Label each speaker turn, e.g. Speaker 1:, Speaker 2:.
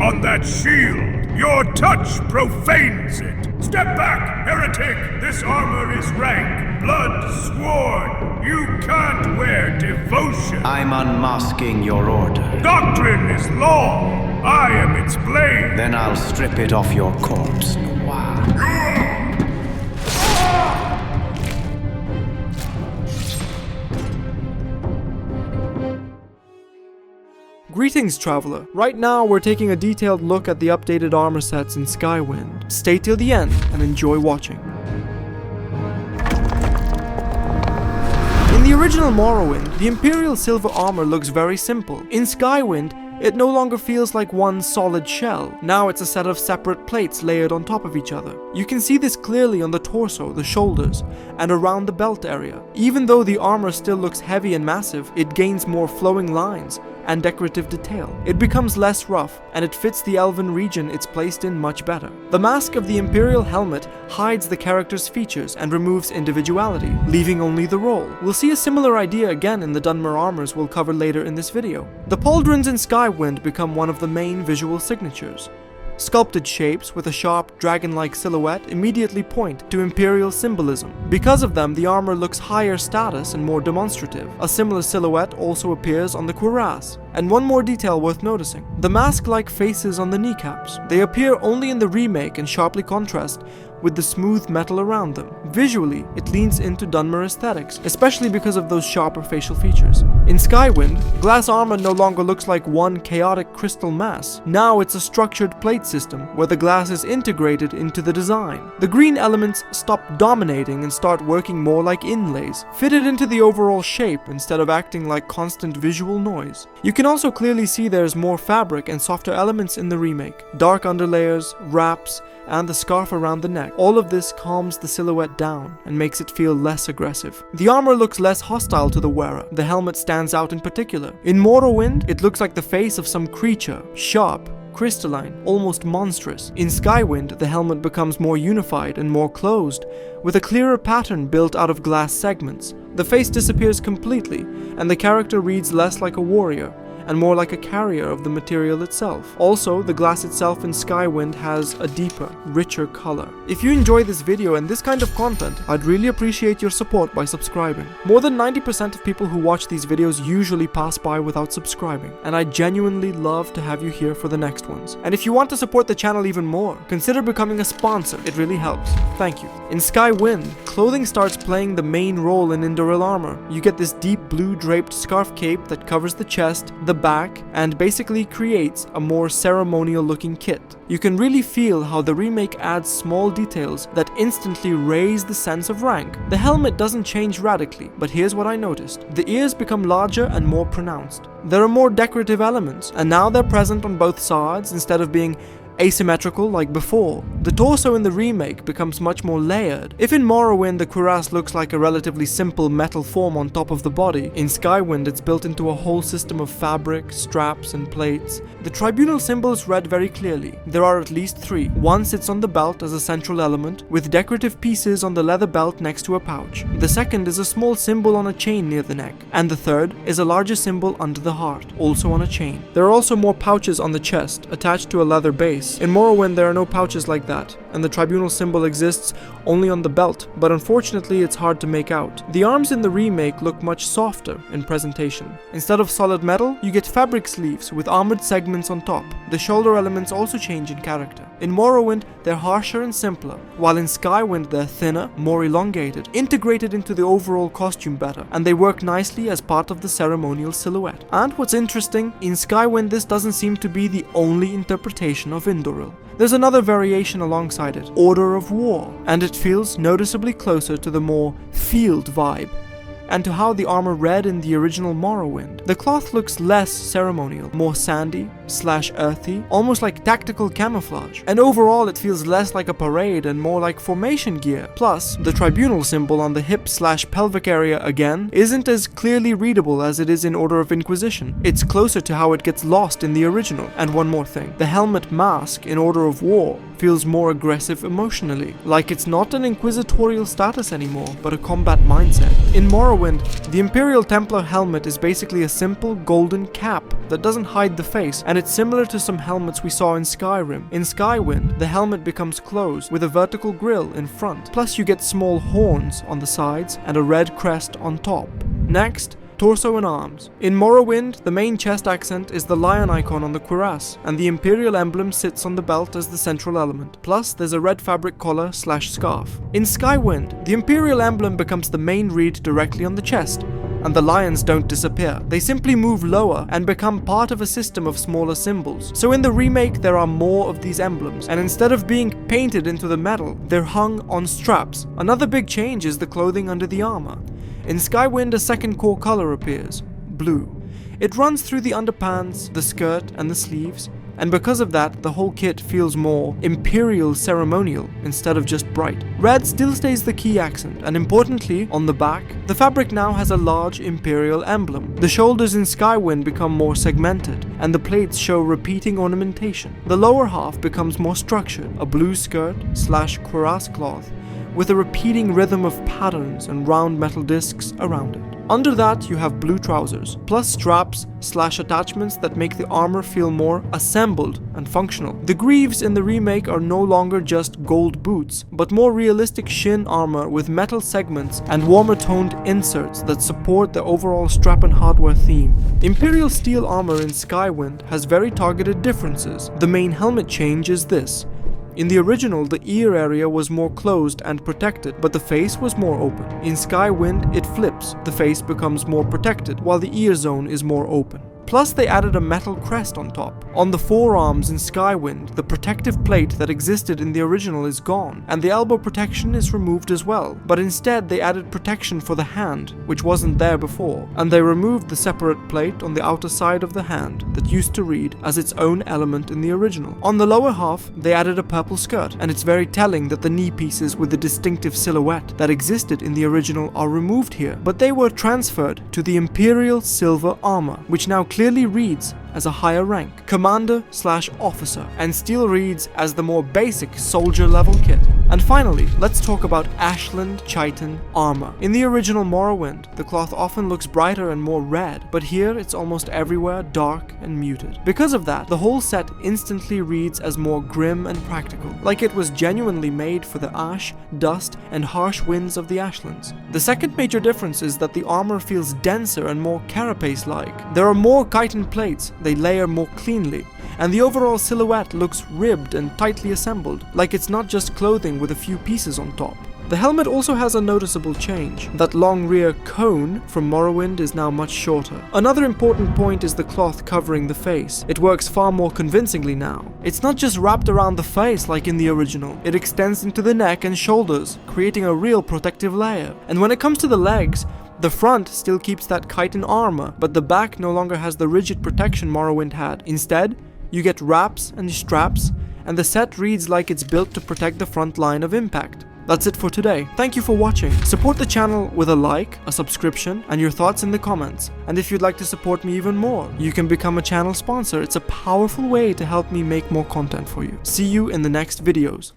Speaker 1: on that shield. Your touch profanes it. Step back, heretic. This armor is rank, blood sworn. You can't wear devotion.
Speaker 2: I'm unmasking your order.
Speaker 1: Doctrine is law. I am its blade.
Speaker 2: Then I'll strip it off your corpse.
Speaker 3: Greetings, traveler. Right now, we're taking a detailed look at the updated armor sets in Skywind. Stay till the end and enjoy watching. In the original Morrowind, the Imperial silver armor looks very simple. In Skywind, it no longer feels like one solid shell. Now it's a set of separate plates layered on top of each other. You can see this clearly on the torso, the shoulders, and around the belt area. Even though the armor still looks heavy and massive, it gains more flowing lines and decorative detail. It becomes less rough, and it fits the elven region it's placed in much better. The mask of the Imperial helmet hides the character's features and removes individuality, leaving only the role. We'll see a similar idea again in the Dunmer armors we'll cover later in this video. The pauldrons in Skywind become one of the main visual signatures. Sculpted shapes with a sharp, dragon-like silhouette immediately point to Imperial symbolism. Because of them, the armor looks higher status and more demonstrative. A similar silhouette also appears on the cuirass. And one more detail worth noticing: the mask-like faces on the kneecaps. They appear only in the remake and sharply contrast with the smooth metal around them. Visually, it leans into Dunmer aesthetics, especially because of those sharper facial features. In Skywind, glass armor no longer looks like one chaotic crystal mass. Now it's a structured plate system where the glass is integrated into the design. The green elements stop dominating and start working more like inlays, fitted into the overall shape instead of acting like constant visual noise. You can also clearly see there's more fabric and softer elements in the remake. Dark underlayers, wraps, and the scarf around the neck. All of this calms the silhouette down and makes it feel less aggressive. The armor looks less hostile to the wearer. The helmet stands out in particular. In Morrowind, it looks like the face of some creature, sharp, crystalline, almost monstrous. In Skywind, the helmet becomes more unified and more closed, with a clearer pattern built out of glass segments. The face disappears completely, and the character reads less like a warrior and more like a carrier of the material itself. Also, the glass itself in Skywind has a deeper, richer color. If you enjoy this video and this kind of content, I'd really appreciate your support by subscribing. More than 90% of people who watch these videos usually pass by without subscribing, and I genuinely love to have you here for the next ones. And if you want to support the channel even more, consider becoming a sponsor. It really helps. Thank you. In Skywind, clothing starts playing the main role in Indoril armor. You get this deep blue draped scarf cape that covers the chest, the back, and basically creates a more ceremonial looking kit. You can really feel how the remake adds small details that instantly raise the sense of rank. The helmet doesn't change radically, but here's what I noticed. The ears become larger and more pronounced. There are more decorative elements, and now they're present on both sides instead of being asymmetrical like before. The torso in the remake becomes much more layered. If in Morrowind the cuirass looks like a relatively simple metal form on top of the body, in Skywind it's built into a whole system of fabric, straps, and plates. The tribunal symbols read very clearly. There are at least 3. One sits on the belt as a central element, with decorative pieces on the leather belt next to a pouch. The second is a small symbol on a chain near the neck, and the third is a larger symbol under the heart, also on a chain. There are also more pouches on the chest, attached to a leather base. In Morrowind there are no pouches like that, and the tribunal symbol exists only on the belt, but unfortunately it's hard to make out. The arms in the remake look much softer in presentation. Instead of solid metal, you get fabric sleeves with armored segments on top. The shoulder elements also change in character. In Morrowind, they're harsher and simpler, while in Skywind they're thinner, more elongated, integrated into the overall costume better, and they work nicely as part of the ceremonial silhouette. And what's interesting, in Skywind this doesn't seem to be the only interpretation of Indoril. There's another variation alongside it, Order of War, and it feels noticeably closer to the more field vibe and to how the armor read in the original Morrowind. The cloth looks less ceremonial, more sandy / earthy, almost like tactical camouflage, and overall it feels less like a parade and more like formation gear. Plus, the tribunal symbol on the hip / pelvic area again isn't as clearly readable as it is in Order of Inquisition. It's closer to how it gets lost in the original. And one more thing, the helmet mask in Order of War feels more aggressive emotionally, like it's not an inquisitorial status anymore, but a combat mindset. In Morrowind, Morrowind, the Imperial Templar helmet is basically a simple golden cap that doesn't hide the face, and it's similar to some helmets we saw in Skyrim. In Skywind, the helmet becomes closed with a vertical grille in front, plus you get small horns on the sides and a red crest on top. Next, torso and arms. In Morrowind, the main chest accent is the lion icon on the cuirass, and the Imperial emblem sits on the belt as the central element. Plus, there's a red fabric collar / scarf. In Skywind, the Imperial emblem becomes the main reed directly on the chest, and the lions don't disappear. They simply move lower and become part of a system of smaller symbols. So in the remake, there are more of these emblems, and instead of being painted into the metal, they're hung on straps. Another big change is the clothing under the armor. In Skywind, a second core color appears, blue. It runs through the underpants, the skirt, and the sleeves, and because of that, the whole kit feels more Imperial ceremonial instead of just bright. Red still stays the key accent, and importantly, on the back, the fabric now has a large Imperial emblem. The shoulders in Skywind become more segmented, and the plates show repeating ornamentation. The lower half becomes more structured, a blue skirt / cuirass cloth, with a repeating rhythm of patterns and round metal discs around it. Under that, you have blue trousers, plus straps / attachments that make the armor feel more assembled and functional. The greaves in the remake are no longer just gold boots, but more realistic shin armor with metal segments and warmer toned inserts that support the overall strap and hardware theme. Imperial steel armor in Skywind has very targeted differences. The main helmet change is this. In the original, the ear area was more closed and protected, but the face was more open. In Skywind, it flips. The face becomes more protected, while the ear zone is more open. Plus, they added a metal crest on top. On the forearms in Skywind, the protective plate that existed in the original is gone, and the elbow protection is removed as well. But instead, they added protection for the hand, which wasn't there before, and they removed the separate plate on the outer side of the hand that used to read as its own element in the original. On the lower half, they added a purple skirt, and it's very telling that the knee pieces with the distinctive silhouette that existed in the original are removed here, but they were transferred to the Imperial silver armor, which now clearly reads as a higher rank, commander / officer, and still reads as the more basic soldier level kit. And finally, let's talk about Ashland Chiton armor. In the original Morrowind, the cloth often looks brighter and more red, but here it's almost everywhere dark and muted. Because of that, the whole set instantly reads as more grim and practical, like it was genuinely made for the ash, dust, and harsh winds of the Ashlands. The second major difference is that the armor feels denser and more carapace-like. There are more chitin plates, they layer more cleanly, and the overall silhouette looks ribbed and tightly assembled, like it's not just clothing with a few pieces on top. The helmet also has a noticeable change. That long rear cone from Morrowind is now much shorter. Another important point is the cloth covering the face. It works far more convincingly now. It's not just wrapped around the face like in the original, it extends into the neck and shoulders, creating a real protective layer. And when it comes to the legs, the front still keeps that chitin armor, but the back no longer has the rigid protection Morrowind had. Instead, you get wraps and straps, and the set reads like it's built to protect the front line of impact. That's it for today. Thank you for watching. Support the channel with a like, a subscription, and your thoughts in the comments. And if you'd like to support me even more, you can become a channel sponsor. It's a powerful way to help me make more content for you. See you in the next videos.